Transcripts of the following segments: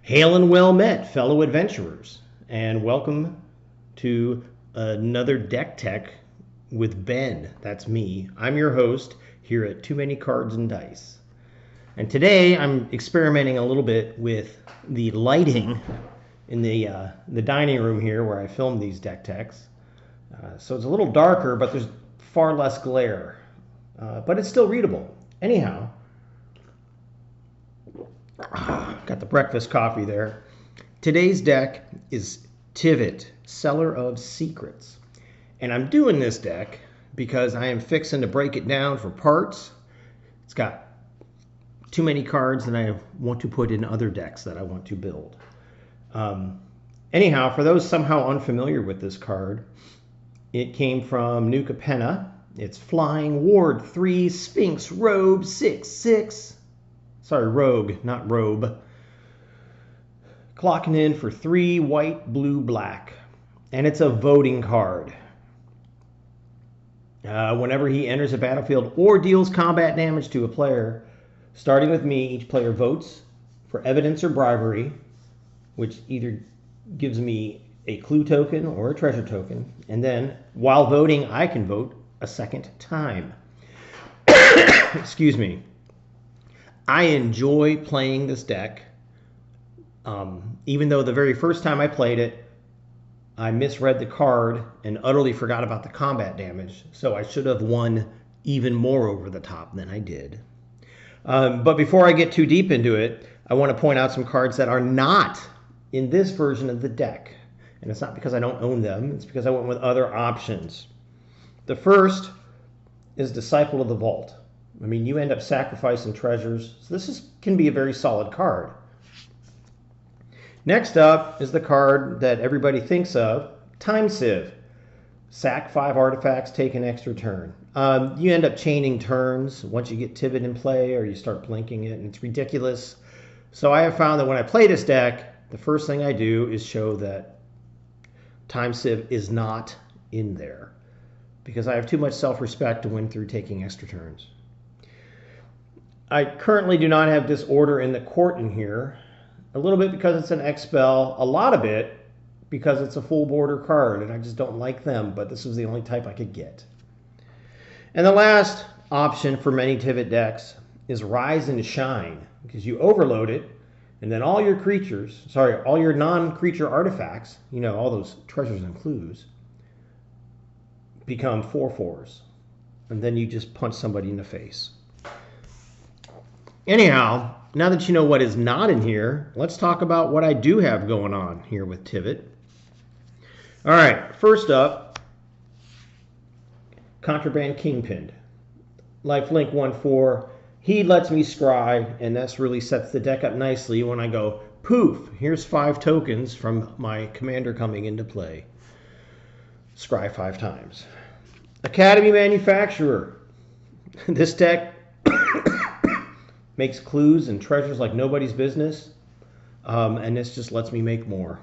Hail and well met, fellow adventurers, and welcome to another Deck Tech with Ben. That's me. I'm your host here at Too Many Cards and Dice. And today I'm experimenting a little bit with the lighting in the dining room here where I film these Deck Techs. So it's a little darker, but there's far less glare. But it's still readable. Anyhow, got the breakfast coffee there. Today's deck is Tivit, Seller of Secrets. And I'm doing this deck because I am fixing to break it down for parts. It's got too many cards that I want to put in other decks that I want to build. Anyhow, for those somehow unfamiliar with this card, it came from Nuka Penna. It's Flying Ward 3 Sphinx Robe 6/6. Sorry, Rogue, not Robe. Clocking in for 3 white, blue, black. And it's a voting card. Whenever he enters a battlefield or deals combat damage to a player, starting with me, each player votes for evidence or bribery, which either gives me a clue token or a treasure token. And then, while voting, I can vote a second time. Excuse me. I enjoy playing this deck, even though the very first time I played it, I misread the card and utterly forgot about the combat damage, so I should have won even more over the top than I did. But before I get too deep into it, I want to point out some cards that are not in this version of the deck. And it's not because I don't own them, it's because I went with other options. The first is Disciple of the Vault. I mean, you end up sacrificing treasures. So this can be a very solid card. Next up is the card that everybody thinks of, Time Sieve. Sack 5 artifacts, take an extra turn. You end up chaining turns once you get Tivit in play or you start blinking it, and it's ridiculous. So I have found that when I play this deck, the first thing I do is show that Time Sieve is not in there, because I have too much self-respect to win through taking extra turns. I currently do not have Disorder in the Court in here. A little bit because it's an X-Spell, a lot of it because it's a full border card, and I just don't like them, but this was the only type I could get. And the last option for many Tivit decks is Rise and Shine, because you overload it, and then all your all your non-creature artifacts, all those treasures and clues, become 4/4s, and then you just punch somebody in the face. Anyhow, now that you know what is not in here, let's talk about what I do have going on here with Tivit. All right, first up, Contraband Kingpin. Lifelink 1/4. He lets me scry, and this really sets the deck up nicely when I go, poof, here's 5 tokens from my commander coming into play. Scry 5 times. Academy Manufacturer. This deck makes clues and treasures like nobody's business, and this just lets me make more.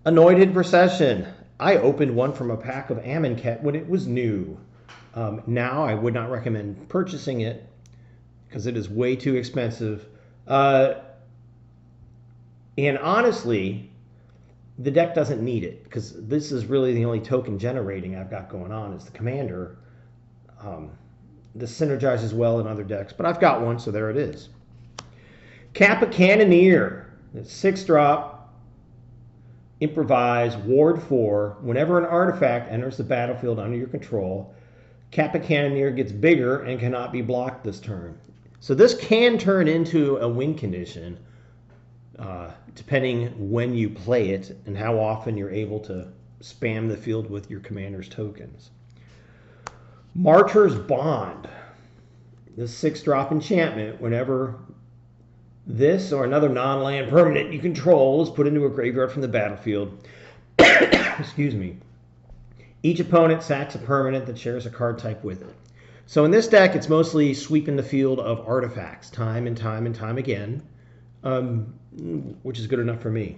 Anointed Procession. I opened one from a pack of Amonkhet when it was new. Now I would not recommend purchasing it because it is way too expensive. And honestly, the deck doesn't need it, because this is really the only token generating I've got going on is the commander. This synergizes well in other decks, but I've got one, so there it is. Kappa Cannoneer. It's 6-drop, improvise, ward 4. Whenever an artifact enters the battlefield under your control, Kappa Cannoneer gets bigger and cannot be blocked this turn. So this can turn into a win condition, depending when you play it and how often you're able to spam the field with your commander's tokens. Martyr's Bond. This 6-drop enchantment, whenever this or another non-land permanent you control is put into a graveyard from the battlefield, excuse me, each opponent sacks a permanent that shares a card type with it. So in this deck, it's mostly sweeping the field of artifacts time and time and time again, which is good enough for me.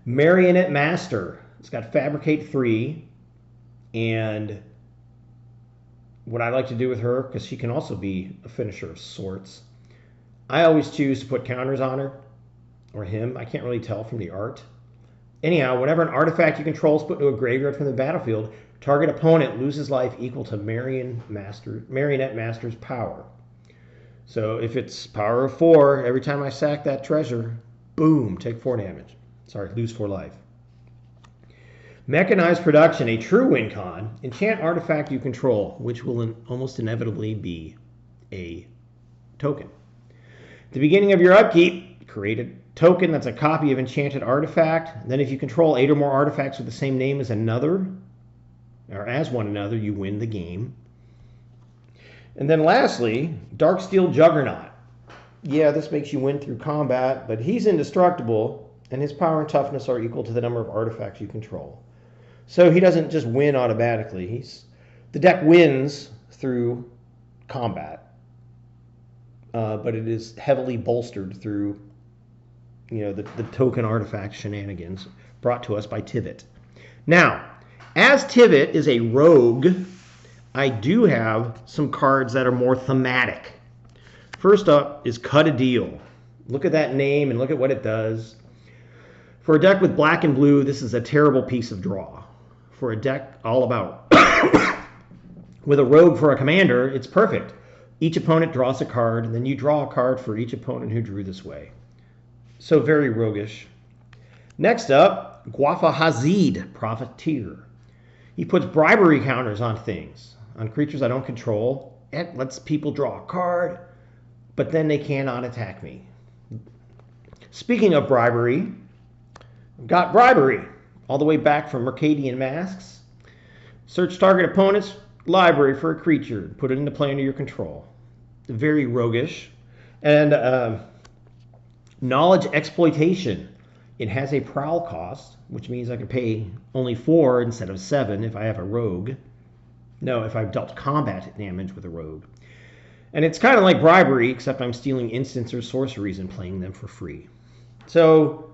Marionette Master. It's got Fabricate 3, and what I like to do with her, because she can also be a finisher of sorts, I always choose to put counters on her. or him. I can't really tell from the art. Anyhow, whenever an artifact you control is put into a graveyard from the battlefield, target opponent loses life equal to Marionette Master's power. So if it's power of 4, every time I sack that treasure, boom, take 4 damage. Sorry, lose 4 life. Mechanized Production, a true win con. Enchant artifact you control, which will almost inevitably be a token. At the beginning of your upkeep, create a token that's a copy of enchanted artifact. Then if you control 8 or more artifacts with the same name as another, or as one another, you win the game. And then lastly, Darksteel Juggernaut. Yeah, this makes you win through combat, but he's indestructible, and his power and toughness are equal to the number of artifacts you control. So he doesn't just win automatically. The deck wins through combat, but it is heavily bolstered through, the token artifact shenanigans brought to us by Tivit. Now, as Tivit is a rogue, I do have some cards that are more thematic. First up is Cut a Deal. Look at that name and look at what it does. For a deck with black and blue, this is a terrible piece of draw. For a deck all about with a rogue for a commander, it's perfect. Each opponent draws a card, and then you draw a card for each opponent who drew this way. So very roguish. Next up, Guafa Hazid, Profiteer. He puts bribery counters on things, on creatures I don't control. It lets people draw a card, but then they cannot attack me. Speaking of bribery, I've got bribery all the way back from Mercadian Masks. Search target opponent's library for a creature. Put it into play under your control. Very roguish. And Knowledge Exploitation. It has a prowl cost, which means I can pay only 4 instead of 7 if I have a rogue. No, if I've dealt combat damage with a rogue. And it's kind of like bribery, except I'm stealing instants or sorceries and playing them for free. So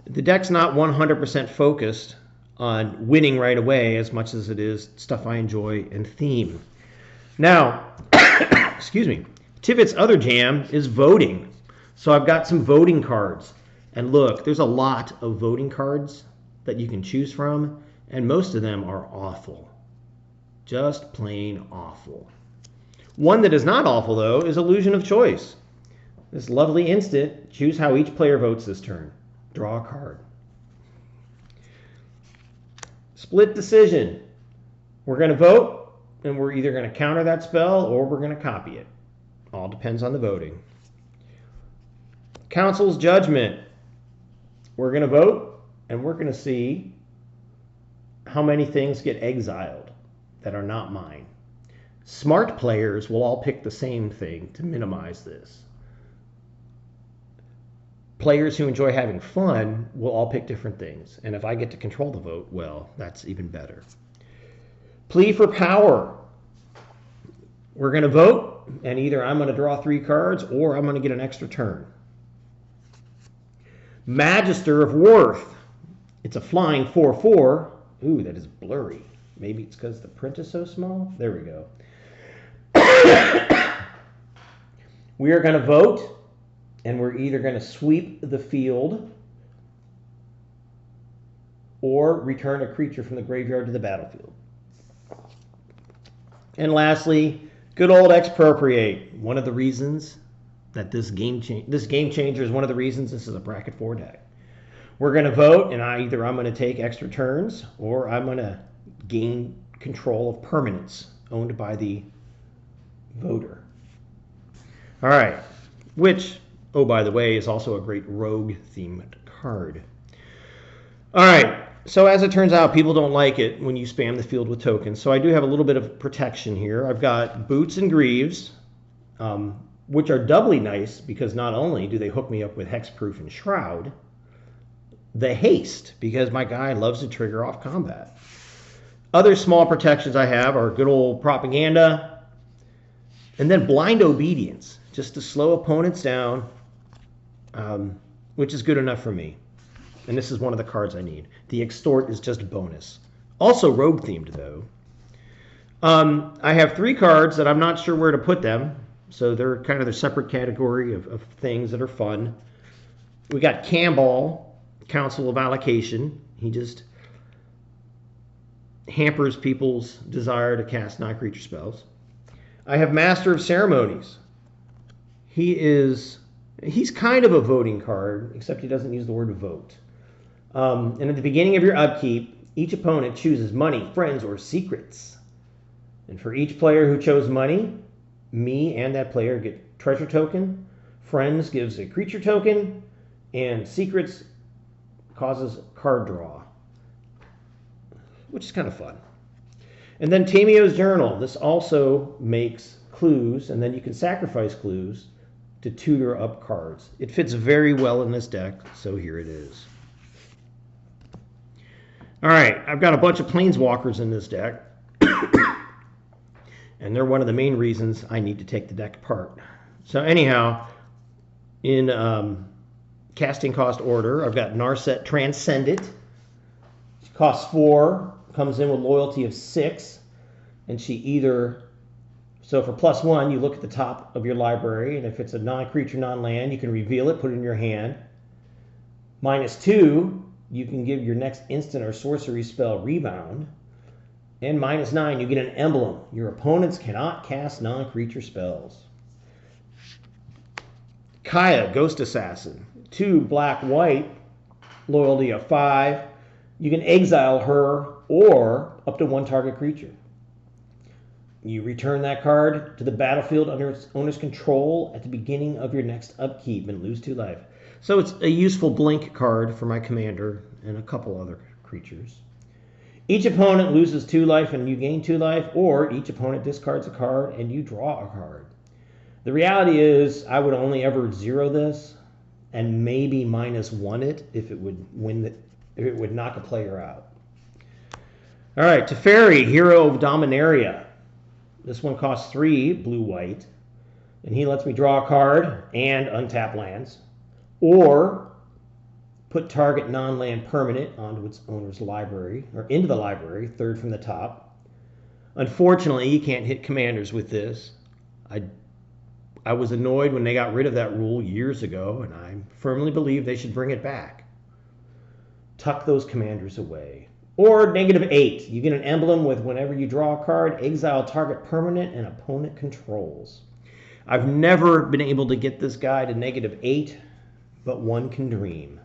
the deck's not 100% focused on winning right away as much as it is stuff I enjoy and theme. Now, excuse me, Tivit's other jam is voting. So I've got some voting cards. And look, there's a lot of voting cards that you can choose from, and most of them are awful. Just plain awful. One that is not awful, though, is Illusion of Choice. This lovely instant, choose how each player votes this turn. Draw a card. Split Decision. We're going to vote, and we're either going to counter that spell or we're going to copy it. All depends on the voting. Council's Judgment. We're going to vote, and we're going to see how many things get exiled that are not mine. Smart players will all pick the same thing to minimize this. Players who enjoy having fun will all pick different things. And if I get to control the vote, well, that's even better. Plea for Power. We're going to vote, and either I'm going to draw 3 cards or I'm going to get an extra turn. Magister of Worth. It's a flying 4/4. Ooh, that is blurry. Maybe it's because the print is so small. There we go. We are going to vote, and we're either going to sweep the field or return a creature from the graveyard to the battlefield. And lastly, good old Expropriate. One of the reasons that this game changer is one of the reasons this is a bracket 4 deck. We're going to vote, and either I'm going to take extra turns or I'm going to gain control of permanents owned by the voter. All right, which, oh, by the way, is also a great rogue-themed card. All right, so as it turns out, people don't like it when you spam the field with tokens, so I do have a little bit of protection here. I've got Boots and Greaves, which are doubly nice because not only do they hook me up with Hexproof and Shroud, the haste, because my guy loves to trigger off combat. Other small protections I have are good old Propaganda, and then Blind Obedience, just to slow opponents down, which is good enough for me. And this is one of the cards I need. The Extort is just bonus. Also rogue-themed, though. I have 3 cards that I'm not sure where to put them, so they're kind of a separate category of things that are fun. We got Campbell, Council of Allocation. He just hampers people's desire to cast non-creature spells. I have Master of Ceremonies. He's kind of a voting card, except he doesn't use the word vote. And at the beginning of your upkeep, each opponent chooses money, friends, or secrets. And for each player who chose money, me and that player get treasure token, friends gives a creature token, and secrets causes card draw, which is kind of fun. And then Tamio's Journal. This also makes clues, and then you can sacrifice clues to tutor up cards. It fits very well in this deck, so here it is. All right, I've got a bunch of Planeswalkers in this deck, and they're one of the main reasons I need to take the deck apart. So anyhow, in casting cost order, I've got Narset Transcendent. She costs 4, comes in with loyalty of 6, and she either... So for +1, you look at the top of your library, and if it's a non-creature, non-land, you can reveal it, put it in your hand. -2, you can give your next instant or sorcery spell rebound. And -9, you get an emblem. Your opponents cannot cast non-creature spells. Kaya, Ghost Assassin. 2 black-white, loyalty of 5. You can exile her or up to 1 target creature. You return that card to the battlefield under its owner's control at the beginning of your next upkeep and lose 2 life. So it's a useful blink card for my commander and a couple other creatures. Each opponent loses 2 life and you gain 2 life, or each opponent discards a card and you draw a card. The reality is I would only ever 0 this and maybe -1 it if it would if it would knock a player out. All right, Teferi, Hero of Dominaria. This one costs 3 blue-white, and he lets me draw a card and untap lands, or put target non-land permanent onto its owner's library, or into the library, 3rd from the top. Unfortunately, you can't hit commanders with this. I was annoyed when they got rid of that rule years ago, and I firmly believe they should bring it back. Tuck those commanders away. Or -8. You get an emblem with whenever you draw a card, exile target permanent and opponent controls. I've never been able to get this guy to -8, but one can dream.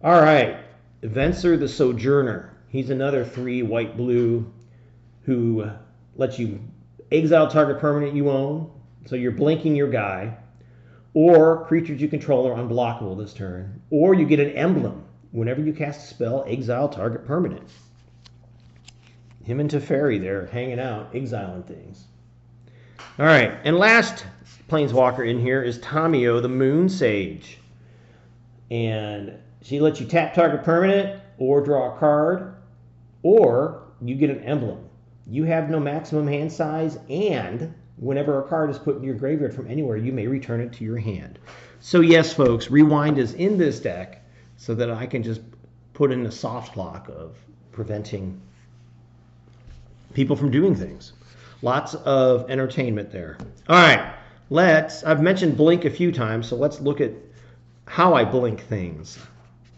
All right, Venser the Sojourner. He's another 3 white-blue who lets you exile target permanent you own, so you're blinking your guy, or creatures you control are unblockable this turn, or you get an emblem. Whenever you cast a spell, exile target permanent. Him and Teferi, they're hanging out, exiling things. All right, and last Planeswalker in here is Tamio, the Moon Sage. And she lets you tap target permanent, or draw a card, or you get an emblem. You have no maximum hand size, and whenever a card is put in your graveyard from anywhere, you may return it to your hand. So yes, folks, Rewind is in this deck, so that I can just put in a soft lock of preventing people from doing things. Lots of entertainment there. All right, I've mentioned blink a few times, so let's look at how I blink things.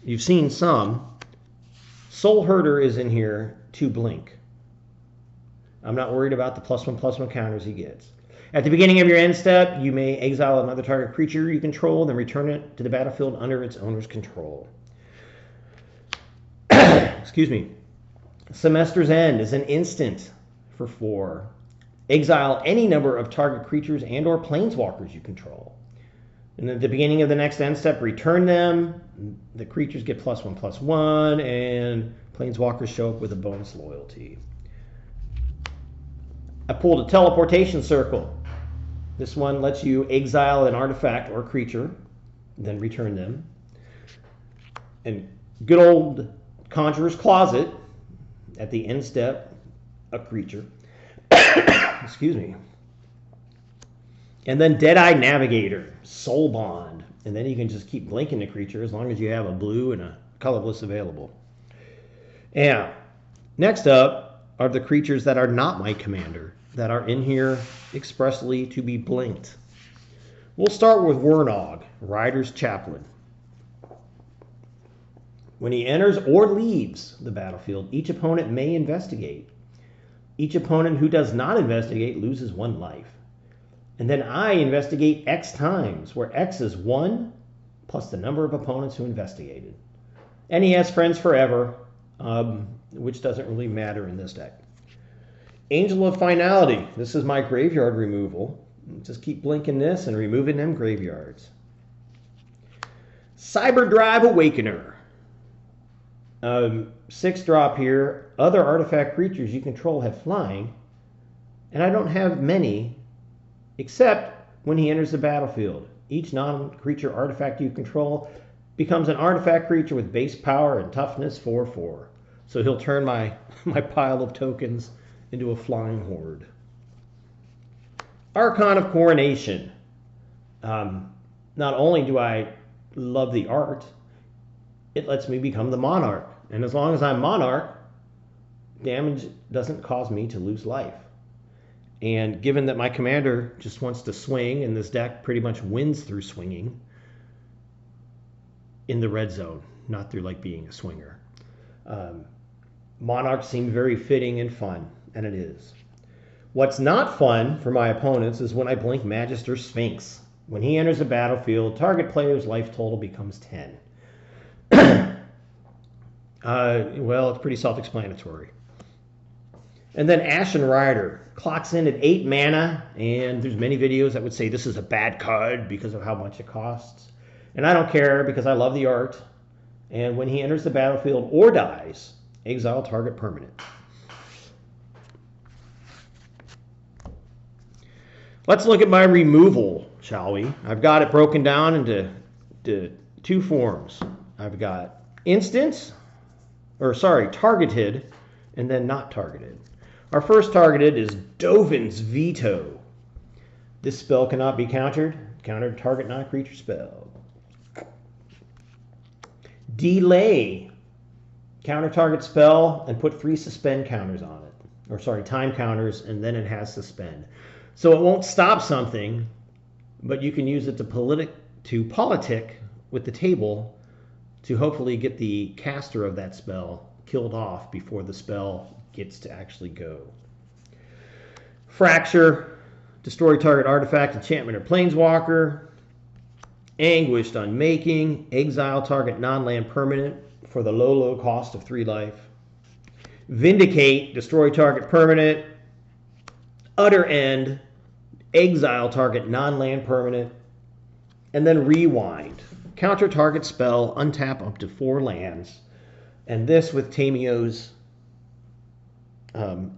You've seen some. Soul Herder is in here to blink. I'm not worried about the +1/+1 counters he gets. At the beginning of your end step, you may exile another target creature you control, then return it to the battlefield under its owner's control. Excuse me. Semester's End is an instant for 4. Exile any number of target creatures and or planeswalkers you control. And at the beginning of the next end step, return them. The creatures get +1/+1, and planeswalkers show up with a bonus loyalty. I pulled a Teleportation Circle. This one lets you exile an artifact or creature, then return them. And good old Conjurer's Closet, at the end step, a creature. Excuse me. And then Dead-Eye Navigator, Soul Bond. And then you can just keep blinking the creature as long as you have a blue and a colorless available. And next up are the creatures that are not my commander, that are in here expressly to be blinked. We'll start with Wernog, Rider's Chaplain. When he enters or leaves the battlefield, each opponent may investigate. Each opponent who does not investigate loses 1 life. And then I investigate X times, where X is 1 plus the number of opponents who investigated. And he has friends forever, which doesn't really matter in this deck. Angel of Finality. This is my graveyard removal. Just keep blinking this and removing them graveyards. Cyberdrive Awakener. 6 drop here. Other artifact creatures you control have flying. And I don't have many, except when he enters the battlefield. Each non-creature artifact you control becomes an artifact creature with base power and toughness 4/4. So he'll turn my pile of tokens into a flying horde. Archon of Coronation. Not only do I love the art, it lets me become the monarch. And as long as I'm monarch, damage doesn't cause me to lose life. And given that my commander just wants to swing, and this deck pretty much wins through swinging in the red zone, not through like being a swinger. Monarch seemed very fitting and fun, and it is. What's not fun for my opponents is when I blink Magister Sphinx. When he enters the battlefield, target player's life total becomes 10. Well, it's pretty self-explanatory. And then Ashen Rider clocks in at 8 mana, and there's many videos that would say this is a bad card because of how much it costs. And I don't care because I love the art. And when he enters the battlefield or dies, exile target permanent. Let's look at my removal, shall we? I've got it broken down into 2 forms. I've got targeted, and then not targeted. Our first targeted is Dovin's Veto. This spell cannot be countered. Counter target non-creature spell. Delay. Counter target spell and put 3 suspend counters on it. Or sorry, time counters, and then it has suspend. So it won't stop something, but you can use it to politic with the table to hopefully get the caster of that spell killed off before the spell gets to actually go. Fracture, destroy target artifact, enchantment, or planeswalker. Anguished Unmaking, exile target non-land permanent for the low cost of 3 life. Vindicate, destroy target permanent. Utter End, exile target non-land permanent. And then Rewind, counter target spell, untap up to 4 lands. And this with Tamio's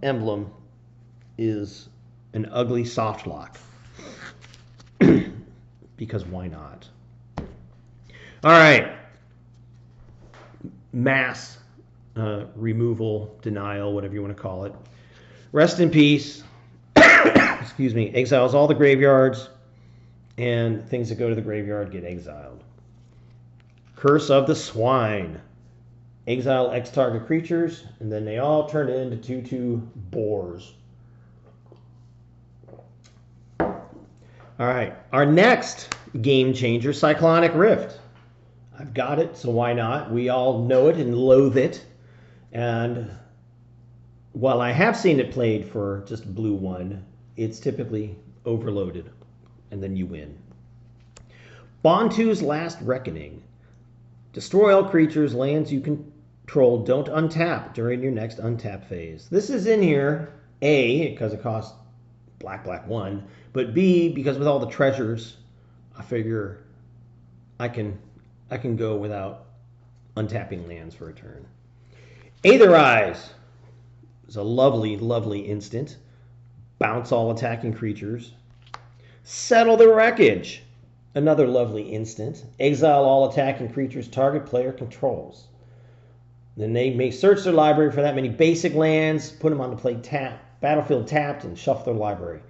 emblem is an ugly soft lock. Because why not? All right. Mass removal, denial, whatever you want to call it. Rest in peace. Excuse me. Exiles all the graveyards, and things that go to the graveyard get exiled. Curse of the Swine. Exile X target creatures, and then they all turn into 2/2 boars. All right, our next game changer, Cyclonic Rift. I've got it, so why not? We all know it and loathe it. And while I have seen it played for just blue 1, it's typically overloaded, and then you win. Bontu's Last Reckoning. Destroy all creatures, lands you control don't untap during your next untap phase. This is in here, A, because it costs black 1, but B, because with all the treasures, I figure I can go without untapping lands for a turn. Aetherize is a lovely, lovely instant. Bounce all attacking creatures. Settle the Wreckage, another lovely instant. Exile all attacking creatures target player controls. Then they may search their library for that many basic lands, put them on the play battlefield tapped, and shuffle their library.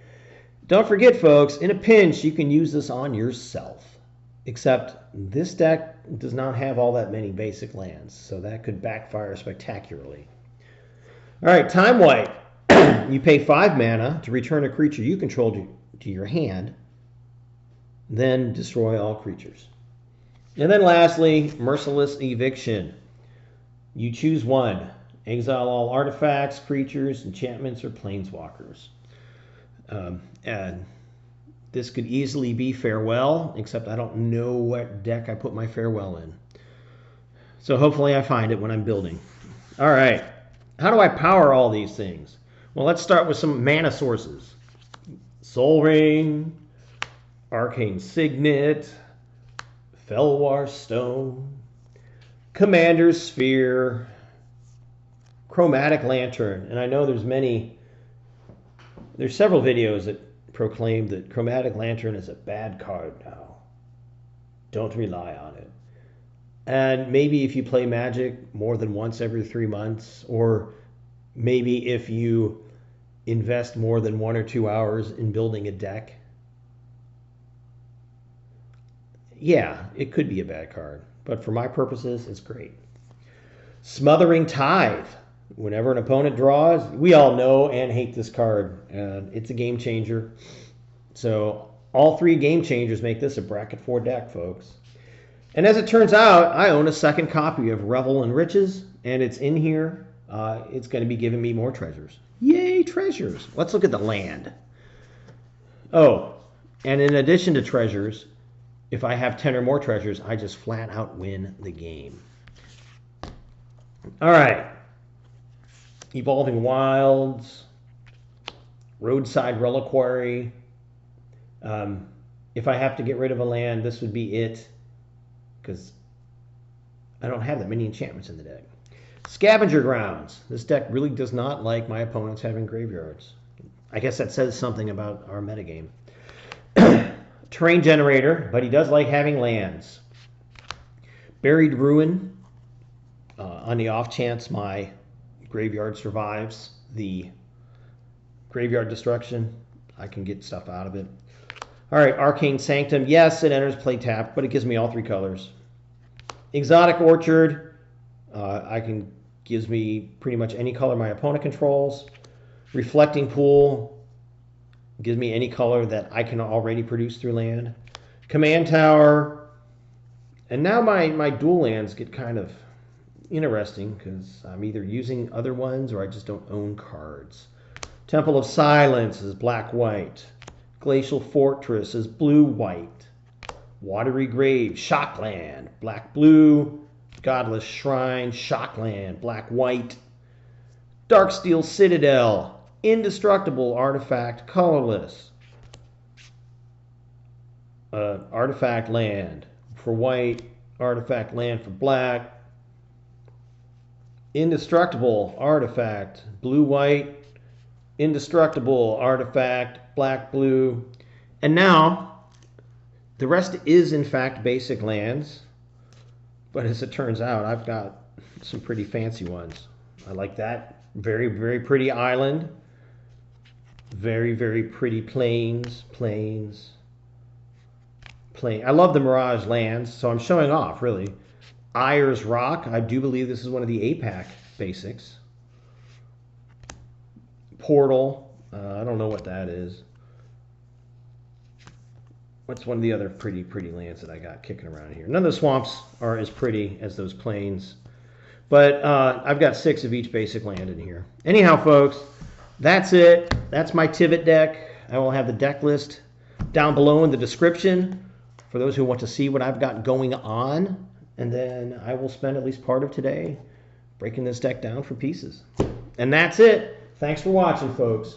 Don't forget, folks, in a pinch, you can use this on yourself. Except this deck does not have all that many basic lands, so that could backfire spectacularly. All right, Time Wipe. You pay 5 mana to return a creature you control to your hand, then destroy all creatures. And then lastly, Merciless Eviction. You choose one. Exile all artifacts, creatures, enchantments, or planeswalkers. And this could easily be Farewell, except I don't know what deck I put my Farewell in. So hopefully I find it when I'm building. All right. How do I power all these things? Well, let's start with some mana sources. Soul Ring, Arcane Signet, Felwar Stone, Commander's Sphere, Chromatic Lantern. And I know there's several videos that proclaim that Chromatic Lantern is a bad card now. Don't rely on it. And maybe if you play Magic more than once every 3 months, or maybe if you invest more than 1 or 2 hours in building a deck, yeah, it could be a bad card. But for my purposes, it's great. Smothering Tithe. Whenever an opponent draws, we all know and hate this card. It's a game changer. So all 3 game changers make this a bracket 4 deck, folks. And as it turns out, I own a second copy of Revel in Riches, and it's in here. It's going to be giving me more treasures. Yay, treasures. Let's look at the land. Oh, and in addition to treasures, if I have 10 or more treasures, I just flat out win the game. All right. Evolving Wilds, Roadside Reliquary. If I have to get rid of a land, this would be it, because I don't have that many enchantments in the deck. Scavenger Grounds. This deck really does not like my opponents having graveyards. I guess that says something about our metagame. Terrain Generator, but he does like having lands. Buried Ruin. On the off chance my graveyard survives the graveyard destruction, I can get stuff out of it. All right, Arcane Sanctum. Yes, it enters play tapped, but it gives me all 3 colors. Exotic Orchard. Gives me pretty much any color my opponent controls. Reflecting Pool gives me any color that I can already produce through land. Command Tower. And now my dual lands get kind of interesting because I'm either using other ones or I just don't own cards. Temple of Silence is black-white. Glacial Fortress is blue-white. Watery Grave, Shockland, black-blue. Godless Shrine, Shockland, black-white. Darksteel Citadel, indestructible artifact, colorless. Artifact land for white, artifact land for black. Indestructible artifact, blue-white. Indestructible artifact, black-blue. And now, the rest is in fact basic lands. But as it turns out, I've got some pretty fancy ones. I like that. Very, very pretty island. Very, very pretty plains. I love the Mirage lands, so I'm showing off, really. Ayers Rock. I do believe this is one of the APAC basics. Portal. I don't know what that is. What's one of the other pretty lands that I got kicking around here? None of the swamps are as pretty as those plains. But I've got 6 of each basic land in here. Anyhow, folks, that's it. That's my Tivit deck. I will have the deck list down below in the description for those who want to see what I've got going on. And then I will spend at least part of today breaking this deck down for pieces. And that's it. Thanks for watching, folks.